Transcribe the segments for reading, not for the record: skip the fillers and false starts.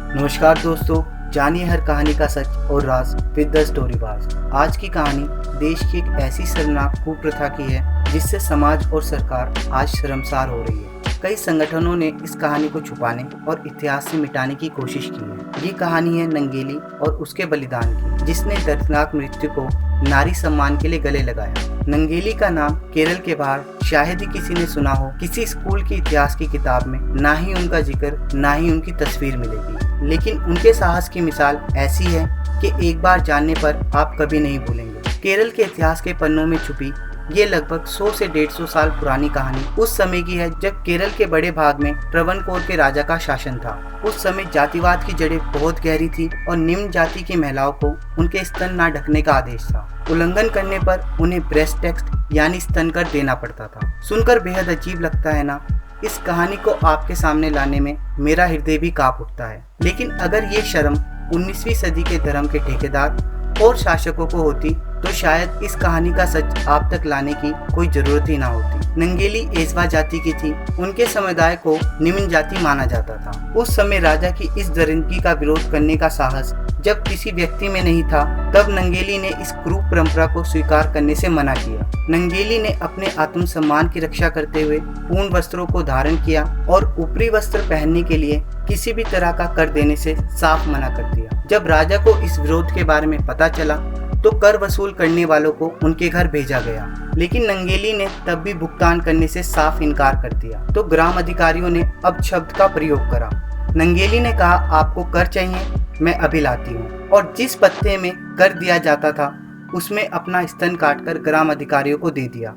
नमस्कार दोस्तों, जानिए हर कहानी का सच और राज विद द स्टोरीबाज। आज की कहानी देश की एक ऐसी शर्मनाक कुप्रथा की है जिससे समाज और सरकार आज शर्मसार हो रही है। कई संगठनों ने इस कहानी को छुपाने और इतिहास से मिटाने की कोशिश की है। ये कहानी है नंगेली और उसके बलिदान की, जिसने दर्दनाक मृत्यु को नारी सम्मान के लिए गले लगाया। नंगेली का नाम केरल के बाहर शायद ही किसी ने सुना हो। किसी स्कूल की इतिहास की किताब में ना ही उनका जिक्र ना ही उनकी तस्वीर मिलेगी, लेकिन उनके साहस की मिसाल ऐसी है कि एक बार जानने पर आप कभी नहीं भूलेंगे। केरल के इतिहास के पन्नों में छुपी ये लगभग 100 से 150 साल पुरानी कहानी उस समय की है जब केरल के बड़े भाग में ट्रवनकोर के राजा का शासन था। उस समय जातिवाद की जड़ें बहुत गहरी थी और निम्न जाति की महिलाओं को उनके स्तन न ढकने का आदेश था। उल्लंघन करने पर उन्हें ब्रेस्ट टेक्स्ट यानी स्तन कर देना पड़ता था। सुनकर बेहद अजीब लगता है ना। इस कहानी को आपके सामने लाने में मेरा हृदय भी कांप उठता है, लेकिन अगर ये शर्म 19वीं सदी के धर्म के ठेकेदार और शासकों को होती तो शायद इस कहानी का सच आप तक लाने की कोई जरूरत ही ना होती। नंगेली एजवा जाति की थी। उनके समुदाय को निम्न जाति माना जाता था। उस समय राजा की इस दरिंदगी का विरोध करने का साहस जब किसी व्यक्ति में नहीं था, तब नंगेली ने इस क्रूर परंपरा को स्वीकार करने से मना किया। नंगेली ने अपने आत्मसम्मान की रक्षा करते हुए पूर्ण वस्त्रों को धारण किया और ऊपरी वस्त्र पहनने के लिए किसी भी तरह का कर देने से साफ मना कर दिया। जब राजा को इस विरोध के बारे में पता चला तो कर वसूल करने वालों को उनके घर भेजा गया, लेकिन नंगेली ने तब भी भुगतान करने से साफ इनकार कर दिया। तो ग्राम अधिकारियों ने अब शब्द का प्रयोग करा। नंगेली ने कहा, आपको कर चाहिए, मैं अभी लाती हूँ। और जिस पत्ते में कर दिया जाता था उसमें अपना स्तन काटकर ग्राम अधिकारियों को दे दिया,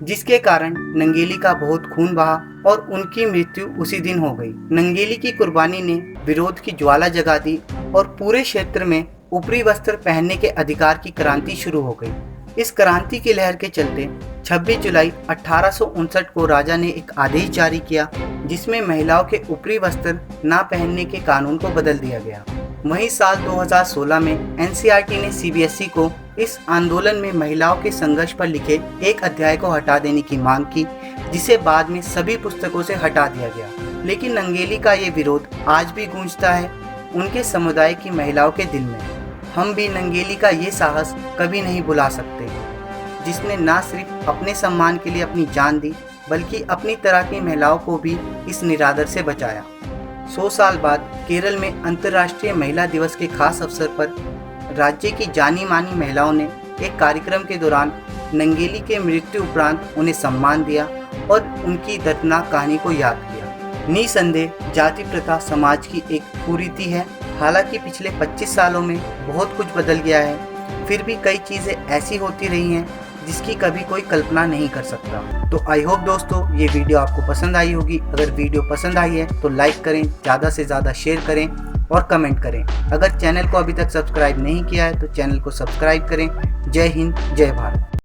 जिसके कारण नंगेली का बहुत खून बहा और उनकी मृत्यु उसी दिन हो गई। नंगेली की कुर्बानी ने विरोध की ज्वाला जगा दी और पूरे क्षेत्र में ऊपरी वस्त्र पहनने के अधिकार की क्रांति शुरू हो गई। इस क्रांति की लहर के चलते 26 जुलाई 1859 को राजा ने एक आदेश जारी किया, जिसमें महिलाओं के ऊपरी वस्त्र न पहनने के कानून को बदल दिया गया। वहीं साल 2016 में एनसीईआरटी ने सीबीएसई को इस आंदोलन में महिलाओं के संघर्ष पर लिखे एक अध्याय को हटा देने की मांग की, जिसे बाद में सभी पुस्तकों से हटा दिया गया। लेकिन नंगेली का ये विरोध आज भी गूंजता है उनके समुदाय की महिलाओं के दिल में। हम भी नंगेली का ये साहस कभी नहीं भुला सकते, जिसने न सिर्फ अपने सम्मान के लिए अपनी जान दी, बल्कि अपनी तरह की महिलाओं को भी इस निरादर से बचाया। 100 साल बाद केरल में अंतर्राष्ट्रीय महिला दिवस के खास अवसर पर राज्य की जानी मानी महिलाओं ने एक कार्यक्रम के दौरान नंगेली के मृत्यु उपरांत उन्हें सम्मान दिया और उनकी दर्दनाक कहानी को याद किया। निसंदेह जाति प्रथा समाज की एक कुरीति है। हालांकि पिछले 25 सालों में बहुत कुछ बदल गया है, फिर भी कई चीज़ें ऐसी होती रही हैं जिसकी कभी कोई कल्पना नहीं कर सकता। तो आई होप दोस्तों ये वीडियो आपको पसंद आई होगी। अगर वीडियो पसंद आई है तो लाइक करें, ज़्यादा से ज़्यादा शेयर करें और कमेंट करें। अगर चैनल को अभी तक सब्सक्राइब नहीं किया है तो चैनल को सब्सक्राइब करें। जय हिंद, जय भारत।